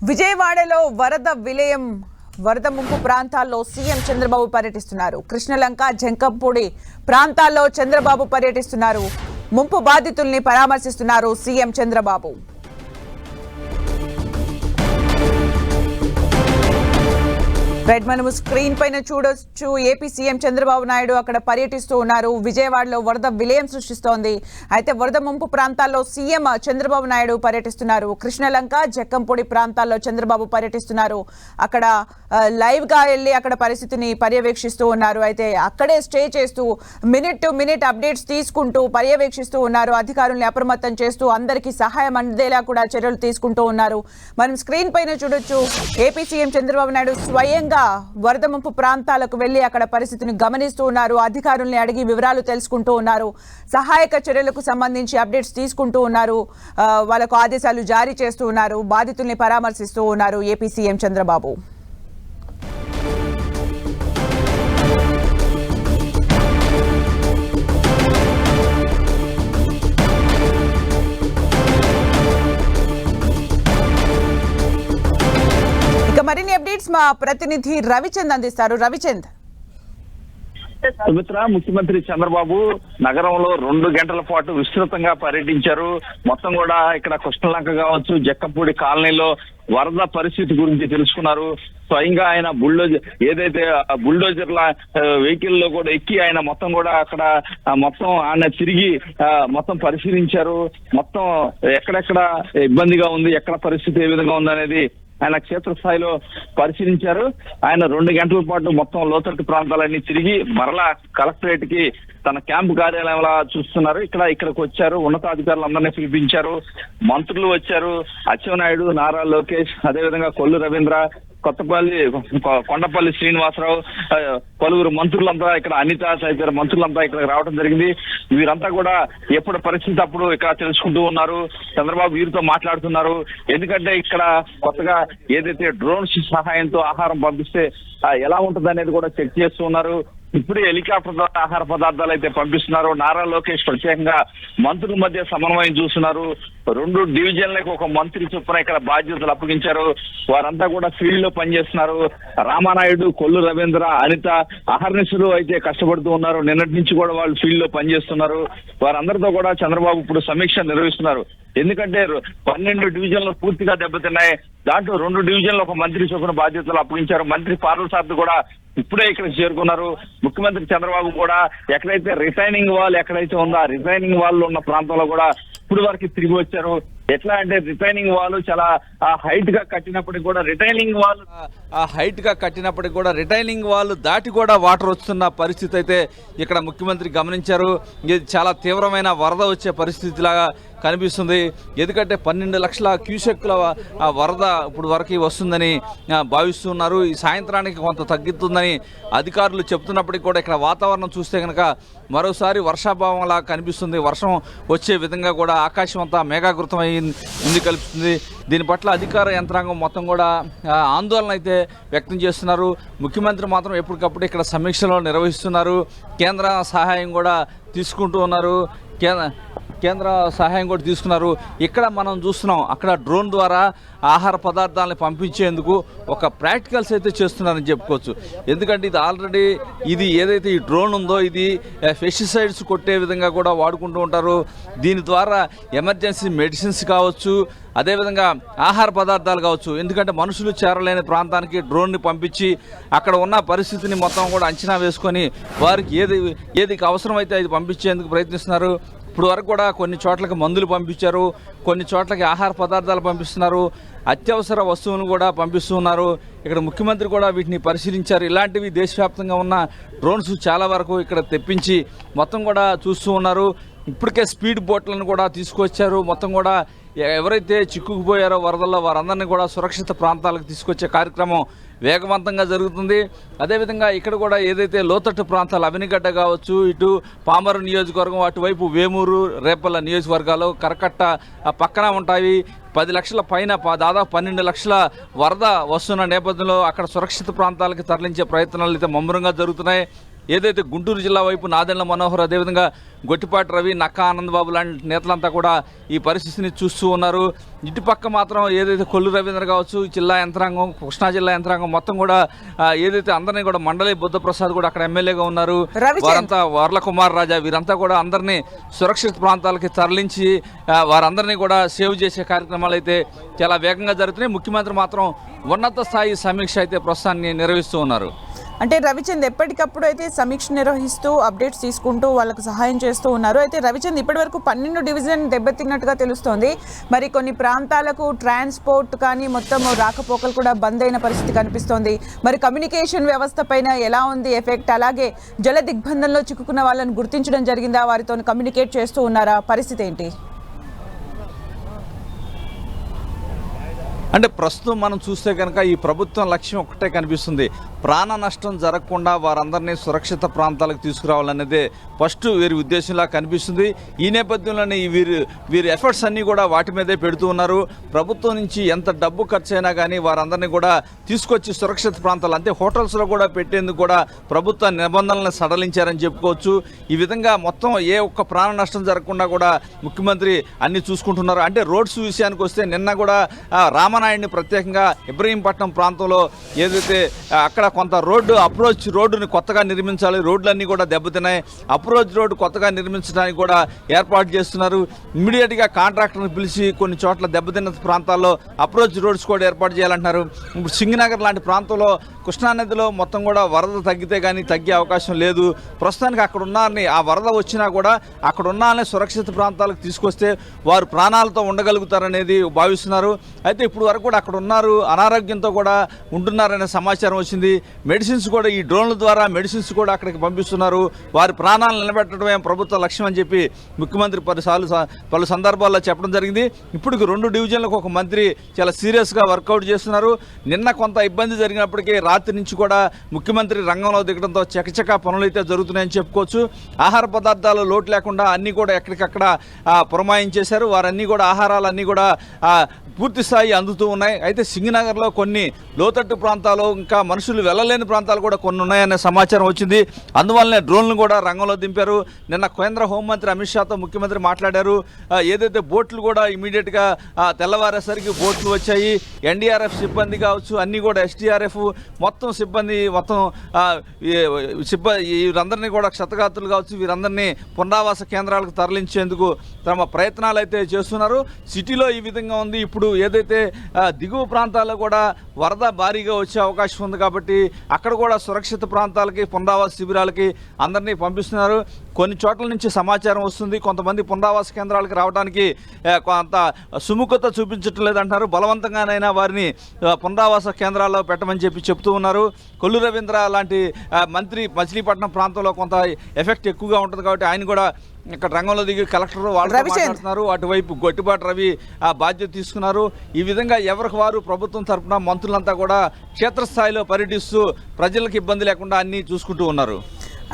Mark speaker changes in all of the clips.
Speaker 1: విజయవాడలో వరద ముంపు ప్రాంతాల్లో సీఎం చంద్రబాబు పర్యటిస్తున్నారు. కృష్ణలంక, జంకంపూడి ప్రాంతాల్లో చంద్రబాబు పర్యటిస్తున్నారు. ముంపు బాధితుల్ని పరామర్శిస్తున్నారు సీఎం చంద్రబాబు. రైట్, మనము స్క్రీన్ పైన చూడొచ్చు. ఏపీ సీఎం చంద్రబాబు నాయుడు అక్కడ పర్యటిస్తూ ఉన్నారు. విజయవాడలో వరద విలయం సృష్టిస్తోంది. అయితే వరద ముంపు ప్రాంతాల్లో సీఎం చంద్రబాబు నాయుడు పర్యటిస్తున్నారు. కృష్ణలంక, జక్కంపూడి ప్రాంతాల్లో చంద్రబాబు పర్యటిస్తున్నారు. అక్కడ లైవ్ గా వెళ్ళి అక్కడ పరిస్థితిని పర్యవేక్షిస్తూ ఉన్నారు. అయితే అక్కడే స్టే చేస్తూ మినిట్ టు మినిట్ అప్డేట్స్ తీసుకుంటూ పర్యవేక్షిస్తూ ఉన్నారు. అధికారుల్ని అప్రమత్తం చేస్తూ అందరికీ సహాయం అందేలా కూడా చర్యలు తీసుకుంటూ ఉన్నారు. మనం స్క్రీన్ పైన చూడొచ్చు. ఏపీ సీఎం చంద్రబాబు నాయుడు స్వయంగా వరద ముంపు ప్రాంతాలకు వెళ్లి అక్కడ పరిస్థితిని గమనిస్తూ ఉన్నారు. అధికారుల్ని అడిగి వివరాలు తెలుసుకుంటూ ఉన్నారు. సహాయక చర్యలకు సంబంధించి అప్డేట్స్ తీసుకుంటూ ఉన్నారు. వాళ్ళకు ఆదేశాలు జారీ చేస్తూ ఉన్నారు. బాధితుల్ని పరామర్శిస్తూ ఉన్నారు ఏపీ సీఎం చంద్రబాబు. మరిన్ని అప్డేట్స్ మా ప్రతినిధి రవిచంద్ అందిస్తారు. రవిచంద్.
Speaker 2: సుమిత్ర, ముఖ్యమంత్రి చంద్రబాబు నగరంలో 2 గంటల పాటు విస్తృతంగా పర్యటించారు. మొత్తం కూడా ఇక్కడ కృష్ణలంక కావచ్చు, జక్కంపూడి కాలనీలో వరద పరిస్థితి గురించి తెలుసుకున్నారు. స్వయంగా ఆయన బుల్డోజర్ల వెహికల్ లో కూడా ఎక్కి ఆయన మొత్తం కూడా అక్కడ ఆయన తిరిగి మొత్తం పరిశీలించారు. మొత్తం ఎక్కడెక్కడ ఇబ్బందిగా ఉంది, ఎక్కడ పరిస్థితి ఏ విధంగా ఉంది అనేది ఆయన క్షేత్రస్థాయిలో పరిశీలించారు. ఆయన 2 గంటల పాటు మొత్తం లోతట్టు ప్రాంతాలన్నీ తిరిగి మరలా కలెక్టరేట్ కి తన క్యాంపు కార్యాలయంలో చూస్తున్నారు. ఇక్కడికి వచ్చారు. ఉన్నతాధికారులందరినీ పిలిపించారు. మంత్రులు వచ్చారు. అచ్చెన్నాయుడు, నారా లోకేష్, అదేవిధంగా కొల్లు రవీంద్ర, కొండపల్లి శ్రీనివాసరావు, పలువురు మంత్రులంతా ఇక్కడ, అనిత తదితర మంత్రులంతా ఇక్కడికి రావడం జరిగింది. వీరంతా కూడా ఎప్పుడు పరిస్థితి అప్పుడు ఇక్కడ తెలుసుకుంటూ ఉన్నారు. చంద్రబాబు వీరితో మాట్లాడుతున్నారు. ఎందుకంటే ఇక్కడ కొత్తగా ఏదైతే డ్రోన్స్ సహాయంతో ఆహారం పంపిస్తే ఎలా ఉంటుంది అనేది కూడా చెక్ చేస్తూ ఉన్నారు. ఇప్పుడే హెలికాప్టర్ ద్వారా ఆహార పదార్థాలు అయితే పంపిస్తున్నారు. నారా లోకేష్ ప్రత్యేకంగా మంత్రుల మధ్య సమన్వయం చూస్తున్నారు. 2 డివిజన్లకు ఒక మంత్రి చొప్పున ఇక్కడ బాధ్యతలు అప్పగించారు. వారంతా కూడా ఫీల్డ్ లో పనిచేస్తున్నారు. రామానాయుడు, కొల్లు రవీంద్ర, అనిత అహర్నిశలు అయితే కష్టపడుతూ ఉన్నారు. నిన్నటి నుంచి కూడా వాళ్ళు ఫీల్డ్ లో పనిచేస్తున్నారు. వారందరితో కూడా చంద్రబాబు ఇప్పుడు సమీక్ష నిర్వహిస్తున్నారు. ఎందుకంటే 12 డివిజన్లు పూర్తిగా దెబ్బతిన్నాయి. దాంట్లో 2 డివిజన్లు ఒక మంత్రి చొప్పున బాధ్యతలు అప్పగించారు. మంత్రి పార్వసారథి కూడా ఇప్పుడే ఇక్కడికి చేరుకున్నారు. ముఖ్యమంత్రి చంద్రబాబు కూడా ఎక్కడైతే రిటైనింగ్ వాల్ ఎక్కడైతే ఉందో ఆ రిటైనింగ్ వాల్ ఉన్న ప్రాంతంలో కూడా ఇప్పుడు వరకు తిరిగి వచ్చారు. ఎట్లా అంటే రిటైనింగ్ వాల్ చాలా హైట్ గా కట్టినప్పటికి కూడా రిటైనింగ్ వాల్ దాటి కూడా వాటర్ వస్తున్న పరిస్థితి అయితే ఇక్కడ ముఖ్యమంత్రి గమనించారు. ఇది చాలా తీవ్రమైన వరద వచ్చే పరిస్థితిలాగా కనిపిస్తుంది. ఎందుకంటే 12 లక్షల క్యూసెక్ల వరద ఇప్పుడు వరకు వస్తుందని భావిస్తున్నారు. ఈ సాయంత్రానికి కొంత తగ్గుతుందని అధికారులు చెప్తున్నప్పటికీ కూడా ఇక్కడ వాతావరణం చూస్తే కనుక మరోసారి వర్షాభావంలా కనిపిస్తుంది. వర్షం వచ్చే విధంగా కూడా ఆకాశం అంతా మేఘాకృతమై కలుపుతుంది. దీని పట్ల అధికార యంత్రాంగం మొత్తం కూడా ఆందోళన అయితే వ్యక్తం చేస్తున్నారు. ముఖ్యమంత్రి మాత్రం ఎప్పటికప్పుడు ఇక్కడ సమీక్షలో నిర్వహిస్తున్నారు. కేంద్ర సహాయం కూడా తీసుకుంటూ ఉన్నారు. ఇక్కడ మనం చూస్తున్నాం, అక్కడ డ్రోన్ ద్వారా ఆహార పదార్థాలను పంపించేందుకు ఒక ప్రాక్టికల్స్ అయితే చేస్తున్నారని చెప్పుకోవచ్చు. ఎందుకంటే ఇది ఏదైతే ఈ డ్రోన్ ఉందో ఇది పెస్టిసైడ్స్ కొట్టే విధంగా కూడా వాడుకుంటూ ఉంటారు. దీని ద్వారా ఎమర్జెన్సీ మెడిసిన్స్ కావచ్చు, అదేవిధంగా ఆహార పదార్థాలు కావచ్చు. ఎందుకంటే మనుషులు చేరలేని ప్రాంతానికి డ్రోన్ని పంపించి అక్కడ ఉన్న పరిస్థితిని మొత్తం కూడా అంచనా వేసుకొని వారికి ఏది అవసరమైతే అది పంపించేందుకు ప్రయత్నిస్తున్నారు. ఇప్పుడు వరకు కూడా కొన్ని చోట్లకి మందులు పంపించారు, కొన్ని చోట్లకి ఆహార పదార్థాలు పంపిస్తున్నారు, అత్యవసర వస్తువులను కూడా పంపిస్తున్నారు. ఇక్కడ ముఖ్యమంత్రి కూడా వీటిని పరిశీలించారు. ఇలాంటివి దేశవ్యాప్తంగా ఉన్న డ్రోన్స్ చాలా వరకు ఇక్కడ తెప్పించి మొత్తం కూడా చూస్తూ ఉన్నారు. ఇప్పటికే స్పీడ్ బోట్లను కూడా తీసుకొచ్చారు. మొత్తం కూడా ఎవరైతే చిక్కుకుపోయారో వరదల్లో వారందరినీ కూడా సురక్షిత ప్రాంతాలకు తీసుకొచ్చే కార్యక్రమం వేగవంతంగా జరుగుతుంది. అదేవిధంగా ఇక్కడ కూడా ఏదైతే లోతట్టు ప్రాంతాలు అవినిగడ్డ కావచ్చు, ఇటు పామరు నియోజకవర్గం, అటువైపు వేమూరు, రేపల్ల నియోజకవర్గాలు, కరకట్ట పక్కన ఉంటాయి. 10 లక్షల పైన దాదాపు 12 లక్షల వరద వస్తున్న నేపథ్యంలో అక్కడ సురక్షిత ప్రాంతాలకు తరలించే ప్రయత్నాలు అయితే ముమ్మరంగా జరుగుతున్నాయి. ఏదైతే గుంటూరు జిల్లా వైపు నాదెండ్ల మనోహర్, అదేవిధంగా గొట్టిపాటి రవి, నక్కా ఆనందబాబు లాంటి నేతలంతా కూడా ఈ పరిస్థితిని చూస్తూ ఉన్నారు. ఇటుపక్క మాత్రం ఏదైతే కొల్లు రవీంద్ర కావచ్చు, జిల్లా యంత్రాంగం, కృష్ణా జిల్లా యంత్రాంగం మొత్తం కూడా ఏదైతే అందరినీ కూడా మండలి బుద్ధప్రసాద్ కూడా అక్కడ ఎమ్మెల్యేగా ఉన్నారు, వారంతా వర్ల కుమార్ రాజా, వీరంతా కూడా అందరినీ సురక్షిత ప్రాంతాలకి తరలించి వారందరినీ కూడా సేవ్ చేసే కార్యక్రమాలు అయితే చాలా వేగంగా జరుగుతున్నాయి. ముఖ్యమంత్రి మాత్రం ఉన్నత స్థాయి సమీక్ష అయితే ప్రస్తుతాన్ని నిర్వహిస్తూ ఉన్నారు.
Speaker 1: అంటే రవిచంద్ ఎప్పటికప్పుడు అయితే సమీక్ష నిర్వహిస్తూ అప్డేట్స్ తీసుకుంటూ వాళ్ళకు సహాయం చేస్తూ ఉన్నారు. అయితే రవిచంద్ ఇప్పటివరకు 12 డివిజన్ దెబ్బతిన్నట్టుగా తెలుస్తోంది. మరి కొన్ని ప్రాంతాలకు ట్రాన్స్పోర్ట్ కానీ మొత్తం రాకపోకలు కూడా బంద్ అయిన పరిస్థితి కనిపిస్తోంది. మరి కమ్యూనికేషన్ వ్యవస్థ పైన ఎలా ఉంది ఎఫెక్ట్? అలాగే జల దిగ్బంధంలో చిక్కుకున్న వాళ్ళని గుర్తించడం జరిగిందా? వారితో కమ్యూనికేట్ చేస్తూ ఉన్నారా? పరిస్థితి ఏంటి?
Speaker 2: అంటే ప్రస్తుతం మనం చూస్తే కనుక ఈ ప్రభుత్వం లక్ష్యం ఒకటే కనిపిస్తుంది, ప్రాణ నష్టం జరగకుండా వారందరినీ సురక్షిత ప్రాంతాలకు తీసుకురావాలనేదే ఫస్ట్ వీరి ఉద్దేశంలా కనిపిస్తుంది. ఈ నేపథ్యంలోనే వీరి ఎఫర్ట్స్ అన్నీ కూడా వాటి మీదే పెడుతూ ఉన్నారు. ప్రభుత్వం నుంచి ఎంత డబ్బు ఖర్చు అయినా కానీ వారందరినీ కూడా తీసుకొచ్చి సురక్షిత ప్రాంతాలు, అంటే హోటల్స్లో కూడా పెట్టేందుకు కూడా ప్రభుత్వ నిబంధనలను సడలించారని చెప్పుకోవచ్చు. ఈ విధంగా మొత్తం ఏ ఒక్క ప్రాణ నష్టం జరగకుండా కూడా ముఖ్యమంత్రి అన్ని చూసుకుంటున్నారు. అంటే రోడ్స్ విషయానికి వస్తే నిన్న కూడా రామనాయుడిని ప్రత్యేకంగా ఇబ్రహీంపట్నం ప్రాంతంలో ఏదైతే అక్కడ కొంత అప్రోచ్ రోడ్డుని కొత్తగా నిర్మించాలి, రోడ్లన్నీ కూడా దెబ్బతిన్నాయి, అప్రోచ్ రోడ్డు కొత్తగా నిర్మించడానికి కూడా ఏర్పాటు చేస్తున్నారు. ఇమ్మీడియట్గా కాంట్రాక్టర్ని పిలిచి కొన్ని చోట్ల దెబ్బతిన్న ప్రాంతాల్లో అప్రోచ్ రోడ్స్ కూడా ఏర్పాటు చేయాలంటున్నారు. ఇప్పుడు సింగనగర్ లాంటి ప్రాంతంలో కృష్ణానదిలో మొత్తం కూడా వరద తగ్గితే కానీ తగ్గే అవకాశం లేదు. ప్రస్తుతానికి అక్కడ ఉన్నారని, ఆ వరద వచ్చినా కూడా అక్కడ ఉన్నారని సురక్షిత ప్రాంతాలకు తీసుకొస్తే వారు ప్రాణాలతో ఉండగలుగుతారనేది భావిస్తున్నారు. అయితే ఇప్పుడు వరకు కూడా అక్కడ ఉన్నారు, అనారోగ్యంతో కూడా ఉంటున్నారనే సమాచారం వచ్చింది. మెడిసిన్స్ కూడా ఈ డ్రోన్ల ద్వారా మెడిసిన్స్ కూడా అక్కడికి పంపిస్తున్నారు. వారి ప్రాణాలను నిలబెట్టడమే ప్రభుత్వ లక్ష్యం అని చెప్పి ముఖ్యమంత్రి పలు సందర్భాల్లో చెప్పడం జరిగింది. ఇప్పటికి 2 డివిజన్లకు ఒక మంత్రి చాలా సీరియస్గా వర్కౌట్ చేస్తున్నారు. నిన్న కొంత ఇబ్బంది జరిగినప్పటికీ రాత్రి నుంచి కూడా ముఖ్యమంత్రి రంగంలో దిగడంతో చకచకా పనులు అయితే జరుగుతున్నాయని చెప్పుకోవచ్చు. ఆహార పదార్థాలు లోటు లేకుండా అన్నీ కూడా ఎక్కడికక్కడ పురమాయించేశారు. వారన్నీ కూడా ఆహారాలన్నీ కూడా పూర్తి స్థాయి అందుతూ ఉన్నాయి. అయితే సింగనగర్లో కొన్ని లోతట్టు ప్రాంతాలు, ఇంకా మనుషులు వెళ్ళలేని ప్రాంతాలు కూడా కొన్ని ఉన్నాయనే సమాచారం వచ్చింది. అందువల్లనే డ్రోన్లు కూడా రంగంలో దింపారు. నిన్న కేంద్ర హోంమంత్రి అమిత్ షాతో ముఖ్యమంత్రి మాట్లాడారు. ఏదైతే బోట్లు కూడా ఇమీడియట్గా తెల్లవారేసరికి బోట్లు వచ్చాయి. ఎన్డీఆర్ఎఫ్ సిబ్బంది కావచ్చు, అన్నీ కూడా ఎస్డీఆర్ఎఫ్ మొత్తం సిబ్బంది వీరందరినీ కూడా క్షతగాత్రులు కావచ్చు, వీరందరినీ పునరావాస కేంద్రాలకు తరలించేందుకు తమ ప్రయత్నాలు అయితే చేస్తున్నారు. సిటీలో ఈ విధంగా ఉంది. ఇప్పుడు ఏదైతే దిగువ ప్రాంతాల్లో కూడా వరద భారీగా వచ్చే అవకాశం ఉంది కాబట్టి అక్కడ కూడా సురక్షిత ప్రాంతాలకి, పునరావాస శిబిరాలకి అందరినీ పంపిస్తున్నారు. కొన్ని చోట్ల నుంచి సమాచారం వస్తుంది, కొంతమంది పునరావాస కేంద్రాలకు రావడానికి కొంత సుముఖత చూపించటం లేదంటున్నారు. బలవంతంగానైనా వారిని పునరావాస కేంద్రాల్లో పెట్టమని చెప్తూ ఉన్నారు. కొల్లు రవీంద్ర లాంటి మంత్రి మచిలీపట్నం ప్రాంతంలో కొంత ఎఫెక్ట్ ఎక్కువగా ఉంటుంది కాబట్టి ఆయన కూడా ఇక్కడ రంగంలో దిగి కలెక్టర్ వాళ్ళు మాట్లాడుతున్నారు. అటువైపు గొట్టిపాటి రవి బాధ్యత తీసుకున్నారు. ఈ విధంగా ఎవరికి వారు ప్రభుత్వం తరఫున మంత్రులంతా కూడా క్షేత్రస్థాయిలో పర్యటిస్తూ ప్రజలకు ఇబ్బంది లేకుండా అన్నీ చూసుకుంటూ ఉన్నారు.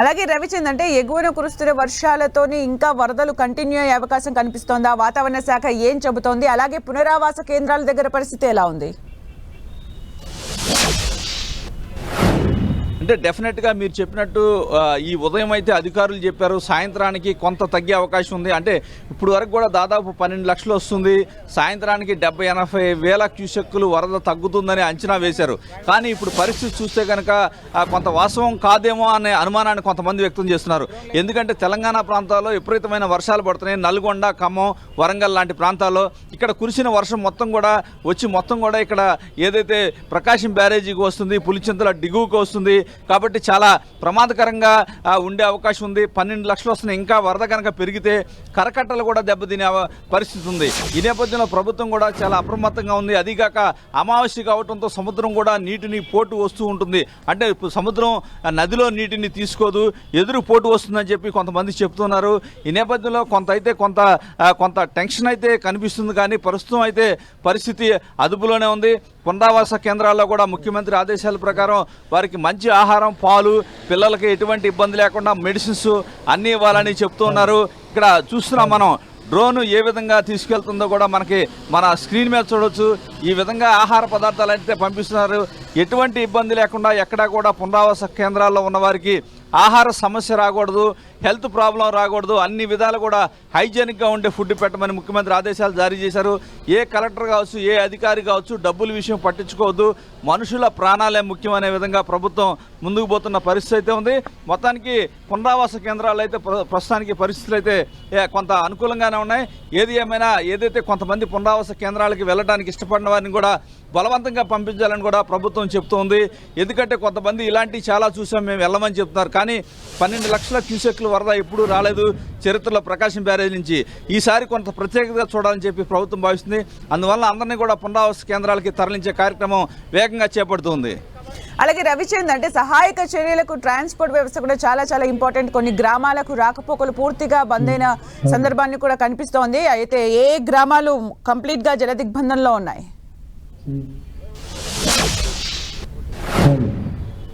Speaker 1: అలాగే రవిచంద్, అంటే ఎగువన కురుస్తున్న వర్షాలతోని ఇంకా వరదలు కంటిన్యూ అయ్యే అవకాశం కనిపిస్తోందా? వాతావరణ శాఖ ఏం చెబుతోంది? అలాగే పునరావాస కేంద్రాల దగ్గర పరిస్థితి ఎలా ఉంది?
Speaker 2: అంటే డెఫినెట్గా మీరు చెప్పినట్టు ఈ ఉదయం అయితే అధికారులు చెప్పారు, సాయంత్రానికి కొంత తగ్గే అవకాశం ఉంది. అంటే ఇప్పుడు వరకు కూడా దాదాపు 12 లక్షలు వస్తుంది, సాయంత్రానికి 70-80 వేల క్యూసెక్కులు వరద తగ్గుతుందని అంచనా వేశారు. కానీ ఇప్పుడు పరిస్థితి చూస్తే కనుక కొంత వాస్తవం కాదేమో అనే అనుమానాన్ని కొంతమంది వ్యక్తం చేస్తున్నారు. ఎందుకంటే తెలంగాణ ప్రాంతాల్లో విపరీతమైన వర్షాలు పడుతున్నాయి. నల్గొండ, ఖమ్మం, వరంగల్ లాంటి ప్రాంతాల్లో ఇక్కడ కురిసిన వర్షం మొత్తం కూడా ఇక్కడ ఏదైతే ప్రకాశం బ్యారేజీకి వస్తుంది, పులిచింతల దిగువకు వస్తుంది. కాబట్టి చాలా ప్రమాదకరంగా ఉండే అవకాశం ఉంది. 12 లక్షలు వస్తున్నాయి. ఇంకా వరద కనుక పెరిగితే కరకట్టలు కూడా దెబ్బతినే పరిస్థితి ఉంది. ఈ నేపథ్యంలో ప్రభుత్వం కూడా చాలా అప్రమత్తంగా ఉంది. అదిగాక అమావాస్య కావడంతో సముద్రం కూడా నీటిని పోటు వస్తూ ఉంటుంది. అంటే సముద్రం నదిలో నీటిని తీసుకోదు, ఎదురు పోటు వస్తుందని చెప్పి కొంతమంది చెప్తున్నారు. ఈ నేపథ్యంలో కొంత టెన్షన్ అయితే కనిపిస్తుంది. కానీ ప్రస్తుతం అయితే పరిస్థితి అదుపులోనే ఉంది. పునరావాస కేంద్రాల్లో కూడా ముఖ్యమంత్రి ఆదేశాల ప్రకారం వారికి మంచి ఆహారం, పాలు, పిల్లలకి ఎటువంటి ఇబ్బంది లేకుండా మెడిసిన్స్ అన్నీ ఇవ్వాలని చెప్తున్నారు. ఇక్కడ చూస్తున్నాం మనం డ్రోన్ ఏ విధంగా తీసుకెళ్తుందో కూడా మన స్క్రీన్ మీద చూడొచ్చు. ఈ విధంగా ఆహార పదార్థాలు అయితే పంపిస్తున్నారు. ఎటువంటి ఇబ్బంది లేకుండా ఎక్కడా కూడా పునరావాస కేంద్రాల్లో ఉన్నవారికి ఆహార సమస్య రాకూడదు, హెల్త్ ప్రాబ్లం రాకూడదు, అన్ని విధాలు కూడా హైజీనిక్గా ఉండే ఫుడ్ పెట్టమని ముఖ్యమంత్రి ఆదేశాలు జారీ చేశారు. ఏ కలెక్టర్ కావచ్చు, ఏ అధికారి కావచ్చు డబ్బుల విషయం పట్టించుకోవద్దు, మనుషుల ప్రాణాలే ముఖ్యమనే విధంగా ప్రభుత్వం ముందుకు పోతున్న పరిస్థితి అయితే ఉంది. మొత్తానికి పునరావాస కేంద్రాలు అయితే ప్రస్తుతానికి పరిస్థితులు అయితే కొంత అనుకూలంగానే ఉన్నాయి. ఏది ఏమైనా ఏదైతే కొంతమంది పునరావాస కేంద్రాలకి వెళ్ళడానికి ఇష్టపడిన వారిని కూడా బలవంతంగా పంపించాలని కూడా ప్రభుత్వం చెప్తోంది. ఎందుకంటే కొంతమంది ఇలాంటివి చాలా చూసాం, మేము వెళ్ళమని చెప్తున్నారు. కానీ 12 లక్షల క్యూసెక్లు వరద ఎప్పుడూ రాలేదు చరిత్రలో ప్రకాశం బ్యారేజ్ నుంచి. ఈసారి కొంత ప్రత్యేకతగా చూడాలని చెప్పి ప్రభుత్వం భావిస్తుంది. అందువల్ల అందరినీ కూడా పునరావాస కేంద్రాలకి తరలించే కార్యక్రమం వేగంగా చేపడుతుంది.
Speaker 1: అలాగే రవిచంద్, అంటే సహాయక చర్యలకు ట్రాన్స్పోర్ట్ వ్యవస్థ కూడా చాలా చాలా ఇంపార్టెంట్. కొన్ని గ్రామాలకు రాకపోకలు పూర్తిగా బంద్ అయిన సందర్భాన్ని కూడా కనిపిస్తోంది. అయితే ఏ గ్రామాలు కంప్లీట్గా జలదిగ్బంధంలో ఉన్నాయి?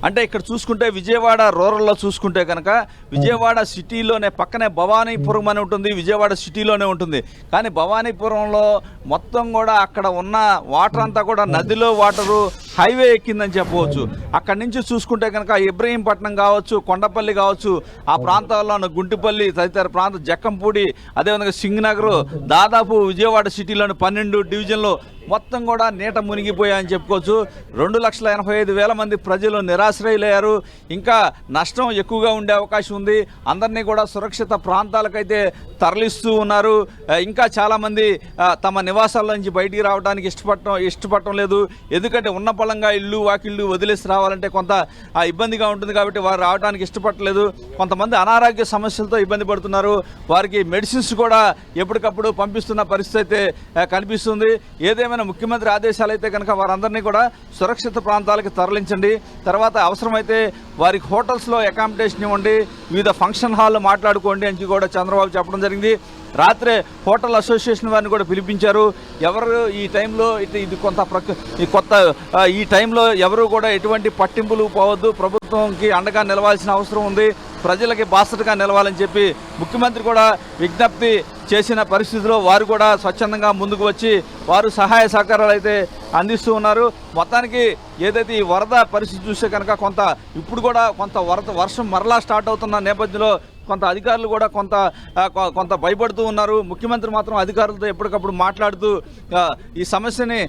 Speaker 2: అంటే ఇక్కడ చూసుకుంటే విజయవాడ రూరల్లో చూసుకుంటే కనుక విజయవాడ సిటీలోనే పక్కనే భవానీపురం అని ఉంటుంది, విజయవాడ సిటీలోనే ఉంటుంది. కానీ భవానీపురంలో మొత్తం కూడా అక్కడ ఉన్న వాటర్ అంతా కూడా నదిలో వాటరు హైవే ఎక్కిందని చెప్పవచ్చు. అక్కడి నుంచి చూసుకుంటే కనుక ఇబ్రహీంపట్నం కావచ్చు, కొండపల్లి కావచ్చు, ఆ ప్రాంతాల్లో ఉన్న గుంటిపల్లి తదితర ప్రాంతం, జక్కంపూడి, అదేవిధంగా సింగనగర్, దాదాపు విజయవాడ సిటీలోని 12 డివిజన్లు మొత్తం కూడా నీట మునిగిపోయాయని చెప్పుకోవచ్చు. 2,85,000 మంది ప్రజలు నిరాశ్రయులయ్యారు. ఇంకా నష్టం ఎక్కువగా ఉండే అవకాశం ఉంది. అందరినీ కూడా సురక్షిత ప్రాంతాలకైతే తరలిస్తూ ఉన్నారు. ఇంకా చాలామంది తమ నివాసాల నుంచి బయటికి రావడానికి ఇష్టపడటం లేదు. ఎందుకంటే ఉన్న పళంగా ఇల్లు వాకిళ్ళు వదిలేసి రావాలంటే కొంత ఇబ్బందిగా ఉంటుంది కాబట్టి వారు రావడానికి ఇష్టపడలేదు. కొంతమంది అనారోగ్య సమస్యలతో ఇబ్బంది పడుతున్నారు. వారికి మెడిసిన్స్ కూడా ఎప్పటికప్పుడు పంపిస్తున్న పరిస్థితి అయితే కనిపిస్తుంది. ఏదేమైనా ముఖ్యమంత్రి ఆదేశాలు అయితే కనుక వారందరినీ కూడా సురక్షిత ప్రాంతాలకు తరలించండి, తర్వాత అవసరమైతే వారికి హోటల్స్లో అకామిడేషన్ ఇవ్వండి, వివిధ ఫంక్షన్ హాల్లో మాట్లాడుకోండి అని కూడా చంద్రబాబు చెప్పడం జరిగింది. రాత్రే హోటల్ అసోసియేషన్ వారిని కూడా పిలిపించారు. ఎవరు ఈ టైంలో ఈ టైంలో ఎవరు కూడా ఎటువంటి పట్టింపులు పోవద్దు, ప్రభుత్వంకి అండగా నిలవాల్సిన అవసరం ఉంది, ప్రజలకి బాసటగా నిలవాలని చెప్పి ముఖ్యమంత్రి కూడా విజ్ఞప్తి చేసిన పరిస్థితిలో వారు కూడా స్వచ్ఛందంగా ముందుకు వచ్చి వారు సహాయ సహకారాలు అయితే అందిస్తూ ఉన్నారు. మొత్తానికి ఏదైతే ఈ వరద పరిస్థితి చూస్తే కనుక ఇప్పుడు కూడా వర్షం మరలా స్టార్ట్ అవుతున్న నేపథ్యంలో కొంత అధికారులు కూడా కొంత భయపడుతూ ఉన్నారు. ముఖ్యమంత్రి మాత్రం అధికారులతో ఎప్పటికప్పుడు మాట్లాడుతూ ఈ సమస్యని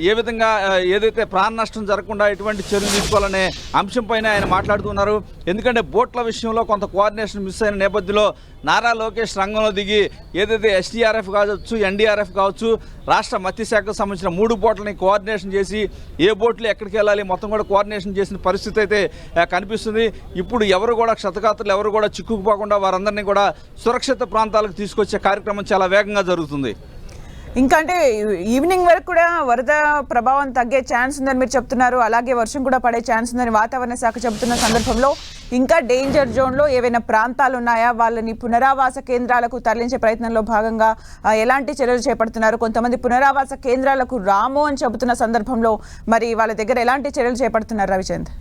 Speaker 2: ఏ విధంగా ఏదైతే ప్రాణ నష్టం జరగకుండా ఎటువంటి చర్యలు తీసుకోవాలనే అంశంపైన ఆయన మాట్లాడుతూ ఉన్నారు. ఎందుకంటే బోట్ల విషయంలో కొంత కోఆర్డినేషన్ మిస్ అయిన నేపథ్యంలో నారా లోకేష్ రంగంలో దిగి ఏదైతే ఎస్డీఆర్ఎఫ్ కావచ్చు, ఎన్డీఆర్ఎఫ్ కావచ్చు, రాష్ట్ర మత్స్యశాఖకు సంబంధించిన 3 బోట్లని కోఆర్డినేషన్ చేసి ఏ బోట్లు ఎక్కడికి వెళ్ళాలి మొత్తం కూడా కోఆర్డినేషన్ చేసిన పరిస్థితి అయితే కనిపిస్తుంది. ఇప్పుడు ఎవరు కూడా క్షతగాత్రులు ఎవరు కూడా చిక్కుకుపోకుండా వారందరినీ కూడా సురక్షిత ప్రాంతాలకు తీసుకొచ్చే కార్యక్రమం చాలా వేగంగా జరుగుతుంది.
Speaker 1: ఇంకా అంటే ఈవినింగ్ వరకు కూడా వరద ప్రభావం తగ్గే ఛాన్స్ ఉందని మీరు చెప్తున్నారు. అలాగే వర్షం కూడా పడే ఛాన్స్ ఉందని వాతావరణ శాఖ చెబుతున్న సందర్భంలో ఇంకా డేంజర్ జోన్లో ఏవైనా ప్రాంతాలు ఉన్నాయా? వాళ్ళని పునరావాస కేంద్రాలకు తరలించే ప్రయత్నంలో భాగంగా ఎలాంటి చర్యలు చేపడుతున్నారు? కొంతమంది పునరావాస కేంద్రాలకు రాము అని చెబుతున్న సందర్భంలో మరి వాళ్ళ దగ్గర ఎలాంటి చర్యలు చేపడుతున్నారు రవిచంద్?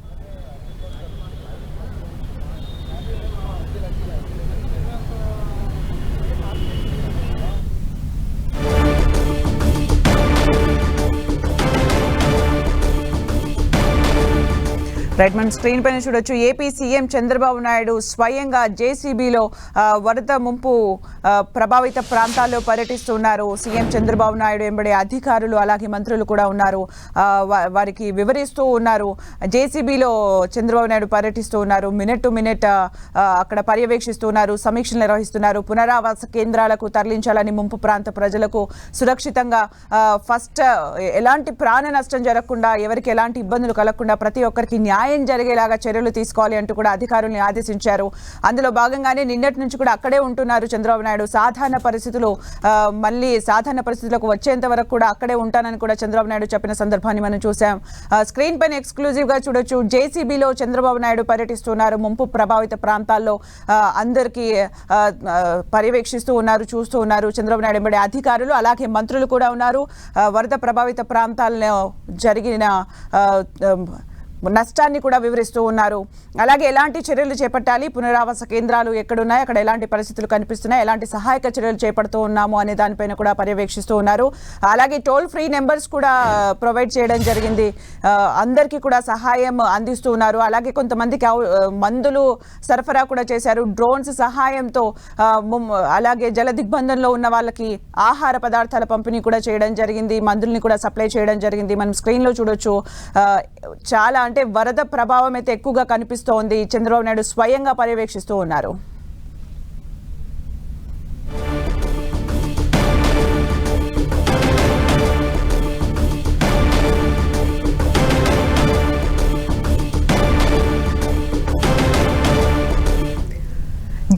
Speaker 1: రైట్, మనం స్క్రీన్ పైన చూడొచ్చు. ఏపీ సీఎం చంద్రబాబు నాయుడు స్వయంగా జేసీబీలో వరద ముంపు ప్రభావిత ప్రాంతాల్లో పర్యటిస్తున్నారు. సీఎం చంద్రబాబు నాయుడు వెంబడి అధికారులు అలాగే మంత్రులు కూడా ఉన్నారు. వారికి వివరిస్తూ ఉన్నారు. జేసీబీలో చంద్రబాబు నాయుడు పర్యటిస్తూ ఉన్నారు. మినిట్ టు మినిట్ అక్కడ పర్యవేక్షిస్తూ ఉన్నారు, సమీక్షలు నిర్వహిస్తున్నారు. పునరావాస కేంద్రాలకు తరలించాలని, ముంపు ప్రాంత ప్రజలకు సురక్షితంగా ఫస్ట్ ఎలాంటి ప్రాణ నష్టం జరగకుండా, ఎవరికి ఎలాంటి ఇబ్బందులు కలగకుండా ప్రతి ఒక్కరికి న్యాయం జరిగేలాగా చర్యలు తీసుకోవాలి అంటూ కూడా అధికారుల్ని ఆదేశించారు. అందులో భాగంగానే నిన్నటి నుంచి కూడా అక్కడే ఉంటున్నారు చంద్రబాబు నాయుడు. మళ్ళీ సాధారణ పరిస్థితులకు వచ్చేంత వరకు కూడా అక్కడే ఉంటానని కూడా చంద్రబాబు నాయుడు చెప్పిన సందర్భాన్ని మనం చూసాం. స్క్రీన్ పైన ఎక్స్క్లూజివ్ గా చూడొచ్చు. జేసీబీలో చంద్రబాబు నాయుడు పర్యటిస్తున్నారు. ముంపు ప్రభావిత ప్రాంతాల్లో అందరికీ పర్యవేక్షిస్తూ ఉన్నారు, చూస్తూ ఉన్నారు. చంద్రబాబు నాయుడు వెంబడి అధికారులు అలాగే మంత్రులు కూడా ఉన్నారు. వరద ప్రభావిత ప్రాంతాల్లో జరిగిన నష్టాన్ని కూడా వివరిస్తూ ఉన్నారు. అలాగే ఎలాంటి చర్యలు చేపట్టాలి, పునరావాస కేంద్రాలు ఎక్కడున్నాయి, అక్కడ ఎలాంటి పరిస్థితులు కనిపిస్తున్నాయి, ఎలాంటి సహాయక చర్యలు చేపడుతూ ఉన్నాము అనే దానిపైన కూడా పర్యవేక్షిస్తూ ఉన్నారు. అలాగే టోల్ ఫ్రీ నెంబర్స్ కూడా ప్రొవైడ్ చేయడం జరిగింది. అందరికీ కూడా సహాయం అందిస్తూ ఉన్నారు. అలాగే కొంతమందికి మందులు సరఫరా కూడా చేశారు డ్రోన్స్ సహాయంతో. అలాగే జల దిగ్బంధంలో ఉన్న వాళ్ళకి ఆహార పదార్థాల పంపిణీ కూడా చేయడం జరిగింది, మందుల్ని కూడా సప్లై చేయడం జరిగింది. మనం స్క్రీన్లో చూడొచ్చు, చాలా అంటే వరద ప్రభావం అయితే ఎక్కువగా కనిపిస్తోంది. చంద్రబాబు నాయుడు స్వయంగా పర్యవేక్షిస్తూ ఉన్నారు.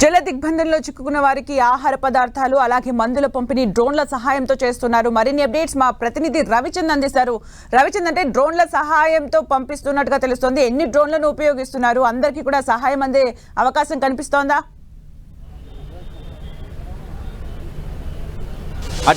Speaker 1: జల దిగ్బంధంలో చిక్కుకున్న వారికి ఆహార పదార్థాలు అలాగే మందుల పంపిణీ డ్రోన్ల సహాయంతో చేస్తున్నారు. మరిన్ని అప్డేట్స్ మా ప్రతినిధి రవిచంద్ అందిస్తారు. రవిచంద్, అంటే డ్రోన్ల సహాయంతో పంపిస్తున్నట్టుగా తెలుస్తోంది. ఎన్ని డ్రోన్లను ఉపయోగిస్తున్నారు? అందరికీ కూడా సహాయం అందే అవకాశం కనిపిస్తోందా?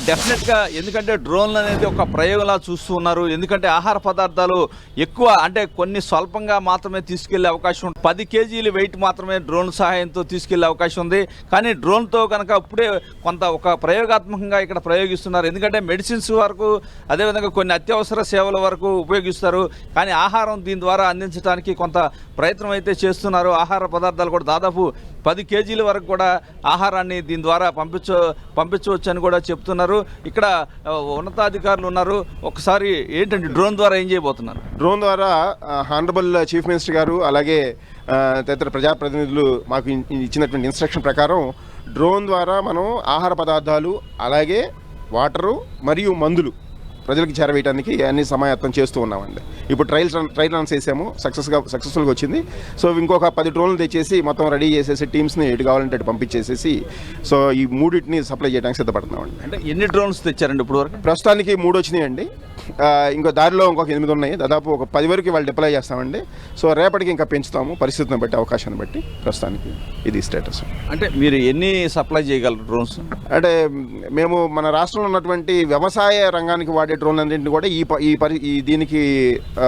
Speaker 2: డెఫినెట్గా, ఎందుకంటే డ్రోన్లు అనేది ఒక ప్రయోగంలా చూస్తూ ఉన్నారు. ఎందుకంటే ఆహార పదార్థాలు ఎక్కువ, అంటే కొన్ని స్వల్పంగా మాత్రమే తీసుకెళ్లే అవకాశం ఉంది. 10 కేజీలు వెయిట్ మాత్రమే డ్రోన్ సహాయంతో తీసుకెళ్లే అవకాశం ఉంది. కానీ డ్రోన్తో కనుక ఇప్పుడే కొంత ఒక ప్రయోగాత్మకంగా ఇక్కడ ప్రయోగిస్తున్నారు. ఎందుకంటే మెడిసిన్స్ వరకు, అదేవిధంగా కొన్ని అత్యవసర సేవల వరకు ఉపయోగిస్తారు. కానీ ఆహారం దీని ద్వారా అందించడానికి కొంత ప్రయత్నం అయితే చేస్తున్నారు. ఆహార పదార్థాలు కూడా దాదాపు 10 కేజీల వరకు కూడా ఆహారాన్ని దీని ద్వారా పంపించవచ్చు అని కూడా చెప్తున్నారు. ఇక్కడ ఉన్నతాధికారులు ఉన్నారు. ఒకసారి ఏంటంటే డ్రోన్ ద్వారా ఏం చేయబోతున్నారు?
Speaker 3: డ్రోన్ ద్వారా హానరబుల్ చీఫ్ మినిస్టర్ గారు అలాగే తదితర ప్రజాప్రతినిధులు మాకు ఇచ్చినటువంటి ఇన్స్ట్రక్షన్ ప్రకారం డ్రోన్ ద్వారా మనం ఆహార పదార్థాలు అలాగే వాటరు మరియు మందులు ప్రజలకు చేరవేయడానికి అన్ని సమాయత్తం చేస్తూ ఉన్నామండి. ఇప్పుడు ట్రయల్ రన్స్ వేసాము, సక్సెస్ఫుల్గా వచ్చింది. సో ఇంకొక 10 డ్రోన్లు తెచ్చేసి మొత్తం రెడీ చేసేసి టీమ్స్ని ఎటు కావాలంటే అటు పంపించేసేసి సో ఈ 3 సప్లై చేయడానికి సిద్ధపడుతున్నామండి.
Speaker 2: అంటే ఎన్ని డ్రోన్స్ తెచ్చారండి ఇప్పుడు వరకు?
Speaker 3: ప్రస్తుతానికి 3 వచ్చినాయండి. ఇంకో దారిలో ఇంకొక 8 ఉన్నాయి. దాదాపు ఒక 10 వరకు వాళ్ళు డిప్లాయ్ చేస్తామండి. సో రేపటికి ఇంకా పెంచుతాము, పరిస్థితిని బట్టి, అవకాశాన్ని బట్టి. ప్రస్తుతానికి ఇది స్టేటస్.
Speaker 2: అంటే మీరు ఎన్ని సప్లై చేయగలరు డ్రోన్స్?
Speaker 3: అంటే మేము మన రాష్ట్రంలో ఉన్నటువంటి వ్యవసాయ రంగానికి వాడే డ్రోన్లన్నింటినీ కూడా ఈ దీనికి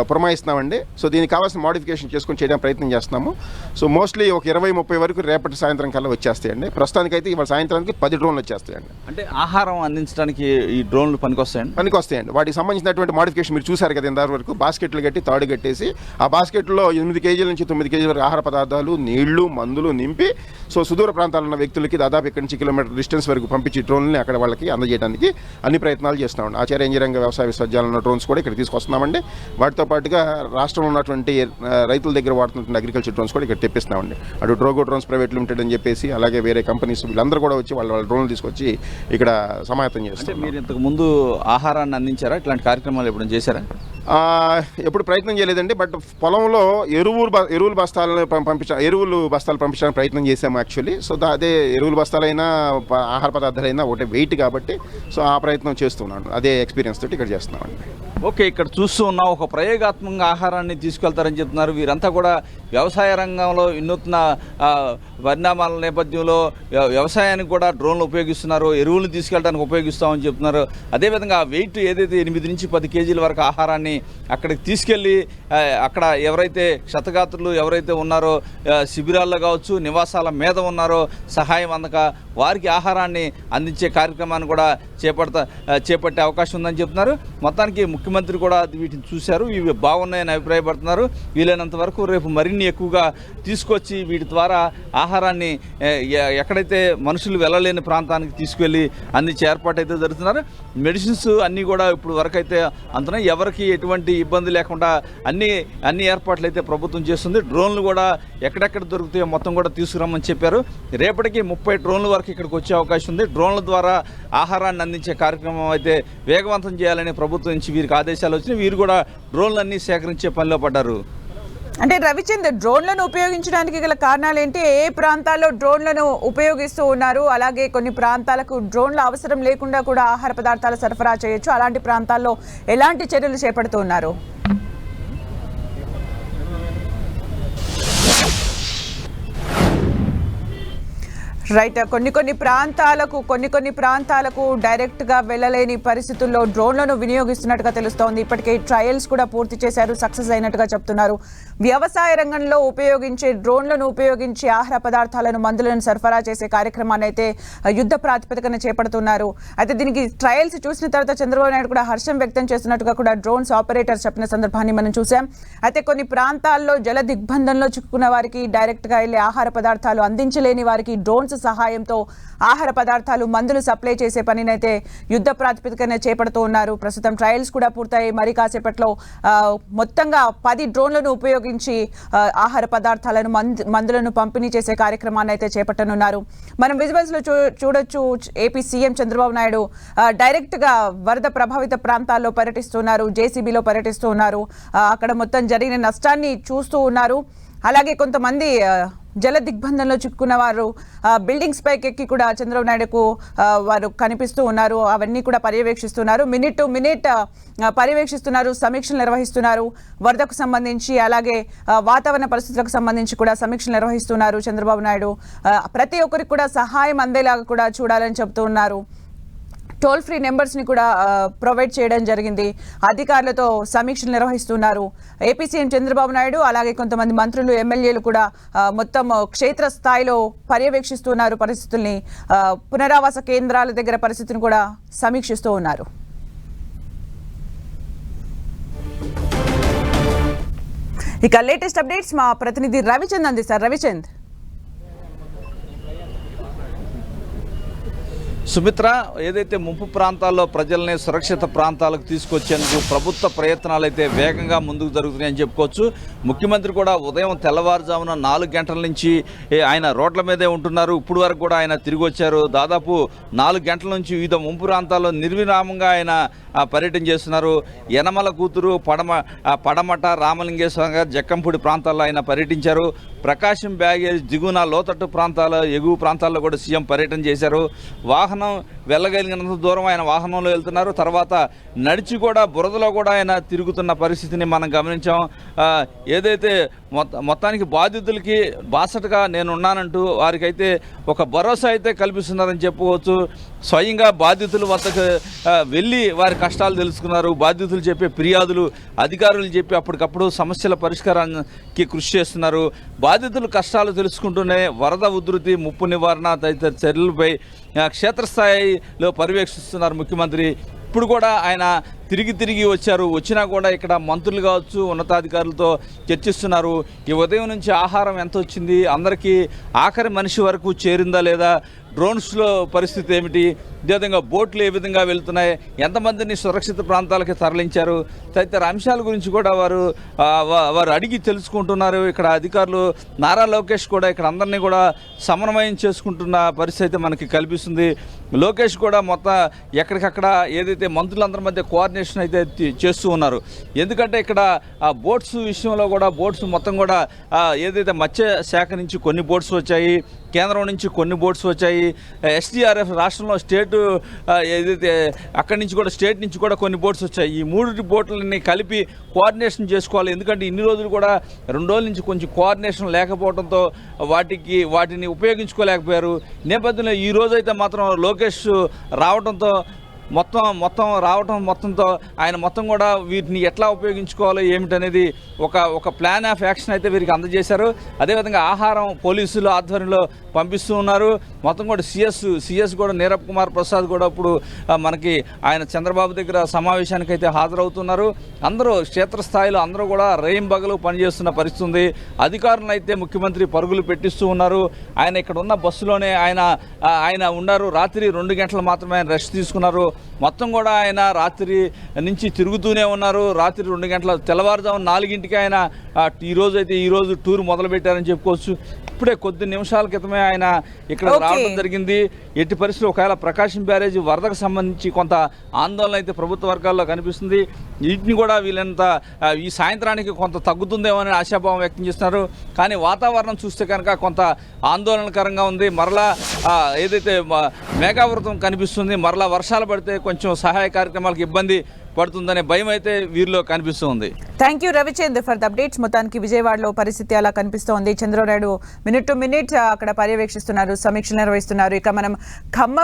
Speaker 3: పురమాయిస్తున్నామండి. సో దీనికి కావాల్సిన మోడిఫికేషన్ చేసుకొని చేయడానికి ప్రయత్నం చేస్తున్నాము. సో మోస్ట్లీ ఒక 20-30 వరకు రేపటి సాయంత్రం కల్లా వచ్చేస్తాయండి. ప్రస్తుతానికైతే ఇవాళ సాయంత్రానికి 10 డ్రోన్లు వచ్చేస్తాయండి.
Speaker 2: అంటే ఆహారం అందించడానికి ఈ డ్రోన్లు పనికొస్తాయండి. వాటికి సంబంధించినటువంటి మోడిఫికేషన్ మీరు చూసారు కదా ఇంత వరకు. బాస్కెట్లు కట్టి తాడు కట్టేసి ఆ బాస్కెట్లో 8 కేజీల నుంచి 9 కేజీల వరకు ఆహార పదార్థాలు, నీళ్లు, మందులు నింపి సో సుదూర ప్రాంతాల్లో ఉన్న వ్యక్తులకి దాదాపు ఇక్కడి నుంచి కిలోమీటర్ డిస్టెన్స్ వరకు పంపించి డ్రోన్లని అక్కడ వాళ్ళకి అందజేయడానికి అన్ని ప్రయత్నాలు చేస్తున్నామండి. ఆచార్య ఇంజనీరింగ్ వ్యవసాయ విశ్వవిద్యాలయంలో డ్రోన్స్ కూడా ఇక్కడ తీసుకొస్తున్నామండి. వాటితో పాటుగా రాష్ట్రంలో ఉన్నటువంటి రైతుల దగ్గర వాడుతున్నటువంటి అగ్రికల్చర్ డ్రోన్స్ కూడా ఇక్కడ తెప్పిస్తున్నామండి. అటు డ్రోగో డ్రోన్స్ ప్రైవేట్ లిమిటెడ్ అని చెప్పేసి అలాగే వేరే కంపెనీస్ వీళ్ళందరూ కూడా వచ్చి వాళ్ళ డ్రోన్లు తీసుకొచ్చి ఇక్కడ సమాయత్తం చేస్తారు. మీరు ఇంతకు ముందు ఆహారాన్ని అందించారా? ఇట్లాంటి కార్యక్రమాలు ఎప్పుడు చేశారా?
Speaker 3: ఎప్పుడు ప్రయత్నం చేయలేదండి. బట్ పొలంలో ఎరువులు బస్తాలు పంపించడానికి ప్రయత్నం చేశాము యాక్చువల్లీ. సో అదే ఎరువుల బస్తాలైనా ఆహార పదార్థాలైనా ఒకటే వెయిట్ కాబట్టి సో ఆ ప్రయత్నం చేస్తున్నాను. అదే ఎక్స్పీరియన్స్ తోటి ఇక్కడ చేస్తున్నామండి.
Speaker 2: ఓకే, ఇక్కడ చూస్తూ ఉన్నాం ఒక ప్రయోగాత్మకంగా ఆహారాన్ని తీసుకెళ్తారని చెప్తున్నారు. వీరంతా కూడా వ్యవసాయ రంగంలో వినూత్న పరిణామాల నేపథ్యంలో వ్యవసాయానికి కూడా డ్రోన్లు ఉపయోగిస్తున్నారు, ఎరువులను తీసుకెళ్ళడానికి ఉపయోగిస్తామని చెప్తున్నారు. అదేవిధంగా వెయిట్ ఏదైతే 8 నుంచి 10 కేజీల వరకు ఆహారాన్ని అక్కడికి తీసుకెళ్ళి అక్కడ ఎవరైతే క్షతగాత్రులు ఎవరైతే ఉన్నారో శిబిరాల్లో కావచ్చు, నివాసాల మీద ఉన్నారో సహాయం అందక వారికి ఆహారాన్ని అందించే కార్యక్రమాన్ని కూడా చేపట్టే అవకాశం ఉందని చెప్తున్నారు. మొత్తానికి ముఖ్యమంత్రి కూడా వీటిని చూశారు, ఇవి బాగున్నాయని అభిప్రాయపడుతున్నారు. వీలైనంత వరకు రేపు మరిన్ని ఎక్కువగా తీసుకొచ్చి వీటి ద్వారా ఆహారాన్ని ఎక్కడైతే మనుషులు వెళ్ళలేని ప్రాంతానికి తీసుకెళ్ళి అందించే ఏర్పాటు అయితే జరుగుతున్నారు. మెడిసిన్స్ అన్నీ కూడా ఇప్పుడు వరకు అయితే అంతనే ఎవరికి ఎటువంటి ఇబ్బంది లేకుండా అన్ని ఏర్పాట్లు అయితే ప్రభుత్వం చేస్తుంది. డ్రోన్లు కూడా ఎక్కడెక్కడ దొరుకుతాయో మొత్తం కూడా తీసుకురమ్మని చెప్పారు. రేపటికి 30 డ్రోన్ల వరకు ఇక్కడికి వచ్చే అవకాశం ఉంది. డ్రోన్ల ద్వారా ఆహారాన్ని అందించే కార్యక్రమం అయితే వేగవంతం చేయాలని ప్రభుత్వం నుంచి వీరికి ఆదేశాలు వచ్చినాయి. వీరు కూడా డ్రోన్లన్నీ సేకరించే పనిలో పడ్డారు.
Speaker 1: అంటే రవిచంద్ర, డ్రోన్లను ఉపయోగించడానికి గల కారణాలు ఏంటి? ఏ ప్రాంతాల్లో డ్రోన్లను ఉపయోగిస్తూ ఉన్నారు? అలాగే కొన్ని ప్రాంతాలకు డ్రోన్ల అవసరం లేకుండా కూడా ఆహార పదార్థాలు సరఫరా చేయొచ్చు. అలాంటి ప్రాంతాల్లో ఎలాంటి చర్యలు చేపడుతూ ఉన్నారు? రైట్, కొన్ని ప్రాంతాలకు డైరెక్ట్ గా వెళ్ళలేని పరిస్థితుల్లో డ్రోన్లను వినియోగిస్తున్నట్టుగా తెలుస్తోంది. ఇప్పటికే ట్రయల్స్ కూడా పూర్తి చేశారు, సక్సెస్ అయినట్టుగా చెప్తున్నారు. వ్యవసాయ రంగంలో ఉపయోగించే డ్రోన్లను ఉపయోగించి ఆహార పదార్థాలను, మందులను సరఫరా చేసే కార్యక్రమాన్ని అయితే యుద్ధ ప్రాతిపదికన చేపడుతున్నారు. అయితే దీనికి ట్రయల్స్ చూసిన తర్వాత చంద్రబాబు నాయుడు కూడా హర్షం వ్యక్తం చేస్తున్నట్టుగా కూడా డ్రోన్స్ ఆపరేటర్స్ చెప్పిన సందర్భాన్ని మనం చూసాం. అయితే కొన్ని ప్రాంతాల్లో జల దిగ్బంధంలో చిక్కుకున్న వారికి డైరెక్ట్ గా వెళ్ళి ఆహార పదార్థాలు అందించలేని వారికి డ్రోన్స్ సహాయంతో ఆహార పదార్థాలు, మందులు సప్లై చేసే పనినైతే యుద్ధ ప్రాతిపదికన చేపడుతూ ఉన్నారు. ప్రస్తుతం ట్రయల్స్ కూడా పూర్తయి మరి కాసేపట్లో మొత్తంగా 10 డ్రోన్లను ఉపయోగించి ఆహార పదార్థాలను, మందులను పంపిణీ చేసే కార్యక్రమాన్ని అయితే చేపట్టనున్నారు. మనం విజువల్స్ లో చూడొచ్చు. AP CM Chandrababu Naidu direct గా వరద ప్రభావిత ప్రాంతాల్లో పర్యటిస్తున్నారు, జేసీబీలో పర్యటిస్తూ ఉన్నారు. అక్కడ మొత్తం జరిగిన నష్టాన్ని చూస్తూ ఉన్నారు. అలాగే కొంతమంది జల దిగ్బంధంలో చిక్కున్న వారు బిల్డింగ్స్ పైకి ఎక్కి కూడా చంద్రబాబు నాయుడుకు వారు కనిపిస్తూ ఉన్నారు. అవన్నీ కూడా పర్యవేక్షిస్తున్నారు, మినిట్ టు మినిట్ పర్యవేక్షిస్తున్నారు, సమీక్షలు నిర్వహిస్తున్నారు. వరదకు సంబంధించి అలాగే వాతావరణ పరిస్థితులకు సంబంధించి కూడా సమీక్షలు నిర్వహిస్తున్నారు చంద్రబాబు నాయుడు. ప్రతి ఒక్కరికి కూడా సహాయం అందేలాగా కూడా చూడాలని చెబుతూ ఉన్నారు. టోల్ ఫ్రీ నెంబర్స్ని కూడా ప్రొవైడ్ చేయడం జరిగింది. అధికారులతో సమీక్షలు నిర్వహిస్తున్నారు. ఏపీ సీఎం చంద్రబాబు నాయుడు అలాగే కొంతమంది మంత్రులు, ఎమ్మెల్యేలు కూడా మొత్తం క్షేత్ర స్థాయిలో పర్యవేక్షిస్తున్నారు పరిస్థితుల్ని. పునరావాస కేంద్రాల దగ్గర పరిస్థితిని కూడా సమీక్షిస్తూ ఉన్నారు. ఇక లేటెస్ట్ అప్డేట్స్ మా ప్రతినిధి రవిచంద్ అందిస్తారు. రవిచంద్.
Speaker 2: సుమిత్ర, ఏదైతే ముంపు ప్రాంతాల్లో ప్రజల్ని సురక్షిత ప్రాంతాలకు తీసుకొచ్చేందుకు ప్రభుత్వ ప్రయత్నాలు అయితే వేగంగా ముందుకు జరుగుతున్నాయని చెప్పుకోవచ్చు. ముఖ్యమంత్రి కూడా ఉదయం తెల్లవారుజామున 4 గంటల నుంచి ఆయన రోడ్ల మీదే ఉంటున్నారు. ఇప్పుడు వరకు కూడా ఆయన తిరిగి వచ్చారు. దాదాపు 4 గంటల నుంచి వివిధ ముంపు ప్రాంతాల్లో నిర్విరామంగా ఆయన పర్యటన చేస్తున్నారు. యనమల కూతురు, పడమట, రామలింగేశ్వర గారు, జక్కంపూడి ప్రాంతాల్లో ఆయన పర్యటించారు. ప్రకాశం బ్యాగేజ్ దిగువన లోతట్టు ప్రాంతాల, ఎగువ ప్రాంతాల్లో కూడా సీఎం పర్యటన చేశారు. వాహనం వెళ్ళగలిగినంత దూరం ఆయన వాహనంలో వెళ్తున్నారు. తర్వాత నడిచి కూడా బురదలో కూడా ఆయన తిరుగుతున్న పరిస్థితిని మనం గమనించాం. ఏదైతే మొత్తానికి బాధితులకి బాసటగా నేను ఉన్నానంటూ వారికైతే ఒక భరోసా అయితే కల్పిస్తున్నారని చెప్పుకోవచ్చు. స్వయంగా బాధితుల వద్దకు వెళ్ళి వారి కష్టాలు తెలుసుకున్నారు. బాధితులు చెప్పే ఫిర్యాదులు అధికారులు చెప్పి అప్పటికప్పుడు సమస్యల పరిష్కారానికి కృషి చేస్తున్నారు. బాధితులు కష్టాలు తెలుసుకుంటూనే వరద ఉధృతి, ముప్పు నివారణ తదితర చర్యలపై క్షేత్రస్థాయిలో పర్యవేక్షిస్తున్నారు ముఖ్యమంత్రి. ఇప్పుడు కూడా ఆయన తిరిగి వచ్చారు. వచ్చినా కూడా ఇక్కడ మంత్రులు కావచ్చు, ఉన్నతాధికారులతో చర్చిస్తున్నారు. ఈ ఉదయం నుంచి ఆహారం ఎంత వచ్చింది, అందరికీ ఆఖరి మనిషి వరకు చేరిందా లేదా, డ్రోన్స్లో పరిస్థితి ఏమిటి, అదేవిధంగా బోట్లు ఏ విధంగా వెళ్తున్నాయి, ఎంతమందిని సురక్షిత ప్రాంతాలకి తరలించారు తదితర అంశాల గురించి కూడా వారు అడిగి తెలుసుకుంటున్నారు. ఇక్కడ అధికారులు నారా లోకేష్ కూడా ఇక్కడ అందరినీ కూడా సమన్వయం చేసుకుంటున్న పరిస్థితి మనకి కల్పిస్తుంది. లోకేష్ కూడా మొత్తం ఎక్కడికక్కడ ఏదైతే మంత్రులందరి మధ్య కోఆర్డినేషన్ అయితే చేస్తూ ఉన్నారు. ఎందుకంటే ఇక్కడ బోట్స్ విషయంలో కూడా బోట్స్ మొత్తం కూడా ఏదైతే మత్స్య శాఖ నుంచి కొన్ని బోట్స్ వచ్చాయి, కేంద్రం నుంచి కొన్ని బోట్స్ వచ్చాయి, ఎస్డీఆర్ఎఫ్ రాష్ట్రంలో స్టేట్ ఏదైతే అక్కడి నుంచి కూడా స్టేట్ నుంచి కూడా కొన్ని బోట్స్ వచ్చాయి. ఈ 3 బోట్లని కలిపి కోఆర్డినేషన్ చేసుకోవాలి. ఎందుకంటే ఇన్ని రోజులు కూడా 2 రోజుల నుంచి కొంచెం కోఆర్డినేషన్ లేకపోవడంతో వాటిని ఉపయోగించుకోలేకపోయారు. నేపథ్యంలో ఈ రోజైతే మాత్రం లోకేష్ రావడంతో మొత్తంతో ఆయన మొత్తం కూడా వీటిని ఎట్లా ఉపయోగించుకోవాలో ఏమిటనేది ఒక ప్లాన్ ఆఫ్ యాక్షన్ అయితే వీరికి అందజేశారు. అదేవిధంగా ఆహారం పోలీసులు ఆధ్వర్యంలో పంపిస్తూ ఉన్నారు. మొత్తం కూడా సిఎస్ కూడా నీరబ్ కుమార్ ప్రసాద్ కూడా ఇప్పుడు మనకి ఆయన చంద్రబాబు దగ్గర సమావేశానికి అయితే హాజరవుతున్నారు. అందరూ క్షేత్రస్థాయిలో అందరూ కూడా రేయింబగలు పనిచేస్తున్న పరిస్థితి ఉంది. అధికారులను అయితే ముఖ్యమంత్రి పరుగులు పెట్టిస్తూ ఉన్నారు. ఆయన ఇక్కడ ఉన్న బస్సులోనే ఆయన ఉన్నారు. రాత్రి 2 గంటలు మాత్రమే ఆయన రెస్ట్ తీసుకున్నారు. మొత్తం కూడా ఆయన రాత్రి నుంచి తిరుగుతూనే ఉన్నారు. రాత్రి 2 గంటల తెల్లవారుజామున 4 ఆయన ఈరోజు టూర్ మొదలుపెట్టారని చెప్పుకోవచ్చు. ఇప్పుడే కొద్ది నిమిషాల క్రితమే ఆయన ఇక్కడ రావడం జరిగింది. ఎట్టి పరిస్థితుల్లో ఒకవేళ ప్రకాశం బ్యారేజ్ వరదకు సంబంధించి కొంత ఆందోళన అయితే ప్రభుత్వ వర్గాల్లో కనిపిస్తుంది. వీటిని కూడా వీళ్ళంత ఈ సాయంత్రానికి కొంత తగ్గుతుందేమో అని ఆశాభావం వ్యక్తం చేస్తున్నారు. కానీ వాతావరణం చూస్తే కనుక కొంత ఆందోళనకరంగా ఉంది. మరలా ఏదైతే మేఘావృతం కనిపిస్తుంది, మరలా వర్షాలు పడితే కొంచెం సహాయ కార్యక్రమాలకు ఇబ్బంది పడుతుందనే భయం అయితే వీరిలో కనిపిస్తుంది.
Speaker 1: Thank you Ravichandra for the updates. మొత్తానికి విజయవాడలో పరిస్థితి అలా కనిపిస్తోంది. Chandrababu Naidu minute to minute అక్కడ పర్యవేక్షిస్తున్నారు, సమీక్షలు నిర్వహిస్తున్నారు. ఇక మనం ఖమ్మం